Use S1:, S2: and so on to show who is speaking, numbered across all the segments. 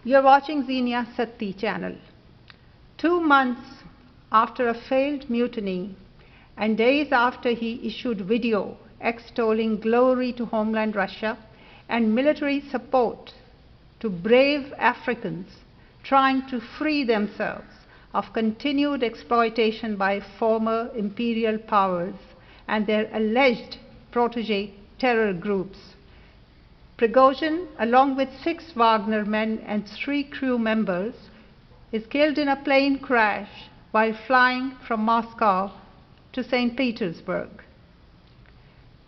S1: You're watching Xenia Satti channel. 2 months after a failed mutiny and days after he issued video extolling glory to homeland Russia and military support to brave Africans trying to free themselves of continued exploitation by former imperial powers and their alleged protege terror groups, Prigozhin, along with 6 Wagner men and 3 crew members, is killed in a plane crash while flying from Moscow to St. Petersburg.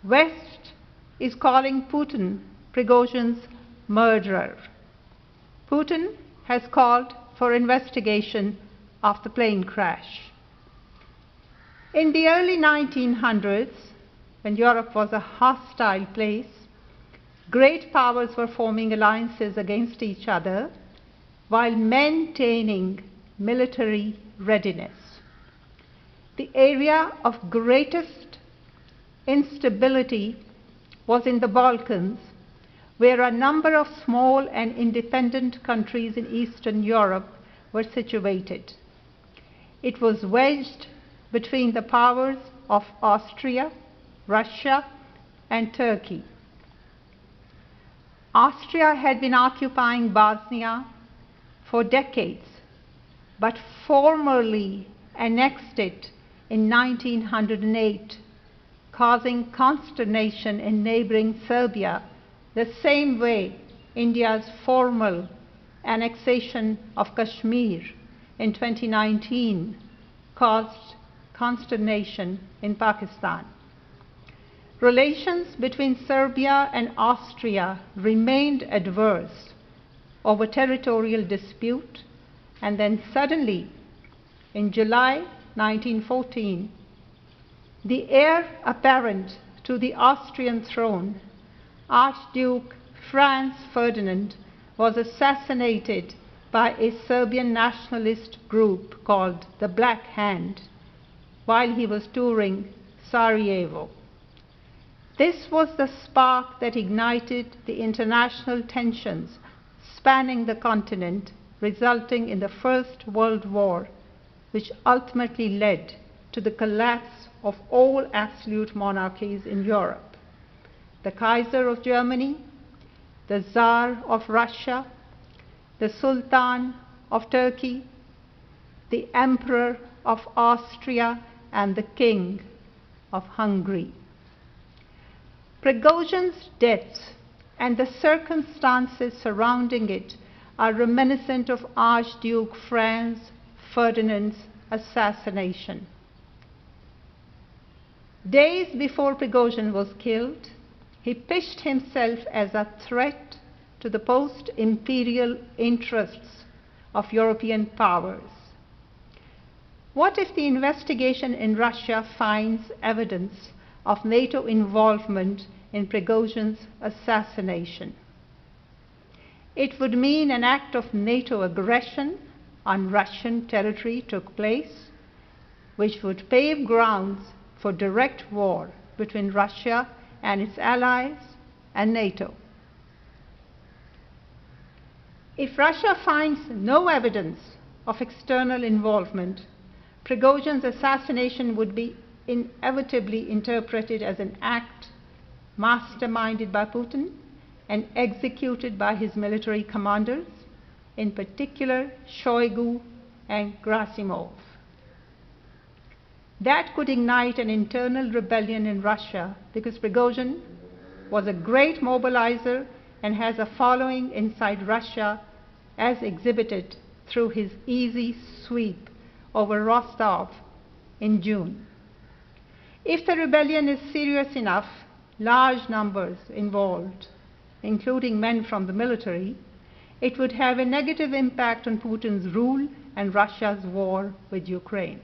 S1: West is calling Putin Prigozhin's murderer. Putin has called for investigation of the plane crash. In the early 1900s, when Europe was a hostile place, great powers were forming alliances against each other while maintaining military readiness. The area of greatest instability was in the Balkans, where a number of small and independent countries in Eastern Europe were situated. It was wedged between the powers of Austria, Russia, and Turkey. Austria had been occupying Bosnia for decades, but formally annexed it in 1908, causing consternation in neighboring Serbia, the same way India's formal annexation of Kashmir in 2019 caused consternation in Pakistan. Relations between Serbia and Austria remained adverse over territorial dispute, and then suddenly, in July 1914, the heir apparent to the Austrian throne, Archduke Franz Ferdinand, was assassinated by a Serbian nationalist group called the Black Hand while he was touring Sarajevo. This was the spark that ignited the international tensions spanning the continent, resulting in the First World War, which ultimately led to the collapse of all absolute monarchies in Europe: the Kaiser of Germany, the Tsar of Russia, the Sultan of Turkey, the Emperor of Austria, and the King of Hungary. Prigozhin's death and the circumstances surrounding it are reminiscent of Archduke Franz Ferdinand's assassination. Days before Prigozhin was killed, he pitched himself as a threat to the post-imperial interests of European powers. What if the investigation in Russia finds evidence of NATO involvement in Prigozhin's assassination? It would mean an act of NATO aggression on Russian territory took place, which would pave grounds for direct war between Russia and its allies and NATO. If Russia finds no evidence of external involvement, Prigozhin's assassination would be inevitably interpreted as an act masterminded by Putin and executed by his military commanders, in particular Shoigu and Gerasimov. That could ignite an internal rebellion in Russia, because Prigozhin was a great mobilizer and has a following inside Russia, as exhibited through his easy sweep over Rostov in June. If the rebellion is serious enough, large numbers involved, including men from the military, it would have a negative impact on Putin's rule and Russia's war with Ukraine.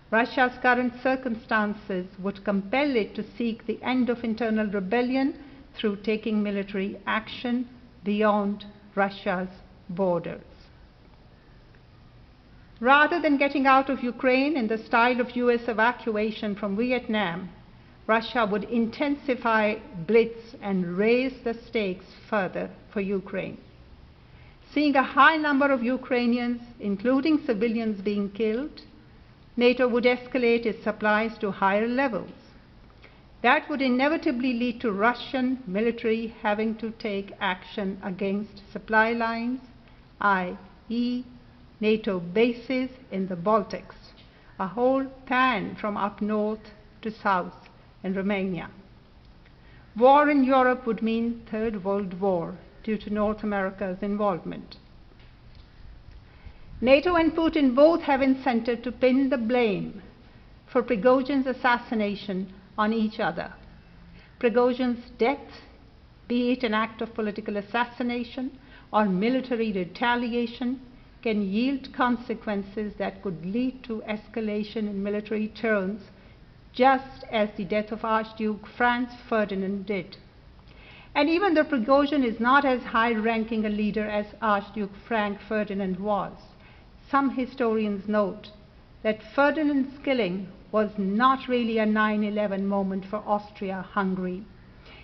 S1: Russia's current circumstances would compel it to seek the end of internal rebellion through taking military action beyond Russia's borders. Rather than getting out of Ukraine in the style of US evacuation from Vietnam, Russia would intensify blitz and raise the stakes further for Ukraine. Seeing a high number of Ukrainians, including civilians, being killed, NATO would escalate its supplies to higher levels. That would inevitably lead to Russian military having to take action against supply lines, i.e., NATO bases in the Baltics, a whole pan from up north to south in Romania. War in Europe would mean Third World War due to North America's involvement. NATO and Putin both have incentive to pin the blame for Prigozhin's assassination on each other. Prigozhin's death, be it an act of political assassination or military retaliation, can yield consequences that could lead to escalation in military terms, just as the death of Archduke Franz Ferdinand did. And even though Prigozhin is not as high-ranking a leader as Archduke Franz Ferdinand was, some historians note that Ferdinand's killing was not really a 9/11 moment for Austria-Hungary.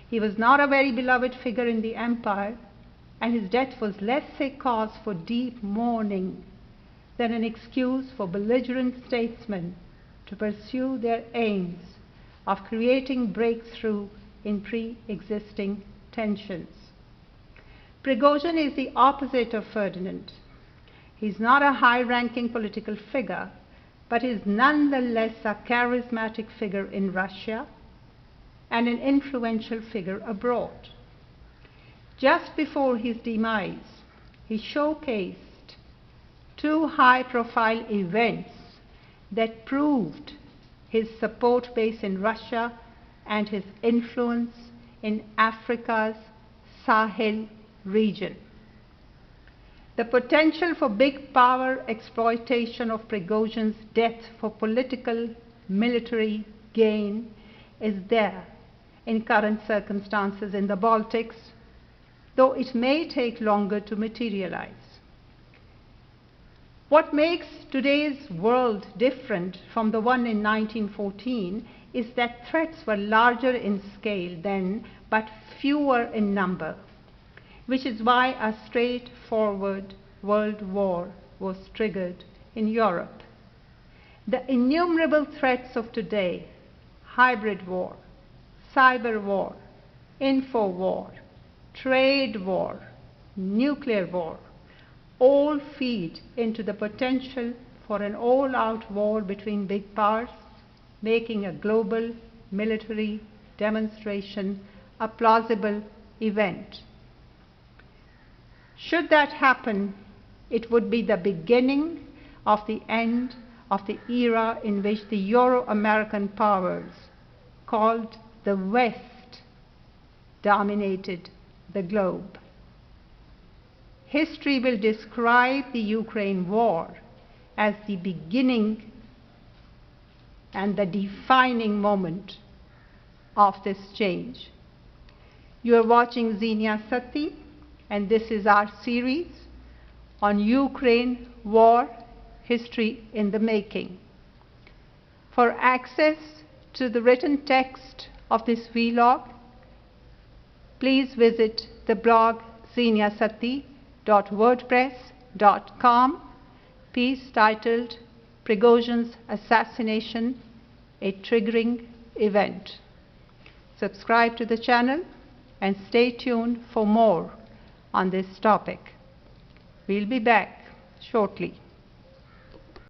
S1: He was not a very beloved figure in the empire, and his death was less a cause for deep mourning than an excuse for belligerent statesmen to pursue their aims of creating breakthrough in pre-existing tensions. Prigozhin is the opposite of Ferdinand. He's not a high-ranking political figure, but is nonetheless a charismatic figure in Russia and an influential figure abroad. Just before his demise, he showcased two high-profile events that proved his support base in Russia and his influence in Africa's Sahel region. The potential for big power exploitation of Prigozhin's death for political military gain is there in current circumstances in the Baltics, though it may take longer to materialize. What makes today's world different from the one in 1914 is that threats were larger in scale then, but fewer in number, which is why a straightforward world war was triggered in Europe. The innumerable threats of today, hybrid war, cyber war, info war, trade war, nuclear war, all feed into the potential for an all-out war between big powers, making a global military demonstration a plausible event. Should that happen, it would be the beginning of the end of the era in which the Euro-American powers, called the West, dominated the globe. History will describe the Ukraine war as the beginning and the defining moment of this change. You are watching Xenia Sati, and this is our series on Ukraine war, history in the making. For access to the written text of this vlog, please visit the blog xeniasati.wordpress.com, piece titled Prigozhin's Assassination, a Triggering Event. Subscribe to the channel and stay tuned for more on this topic. We'll be back shortly.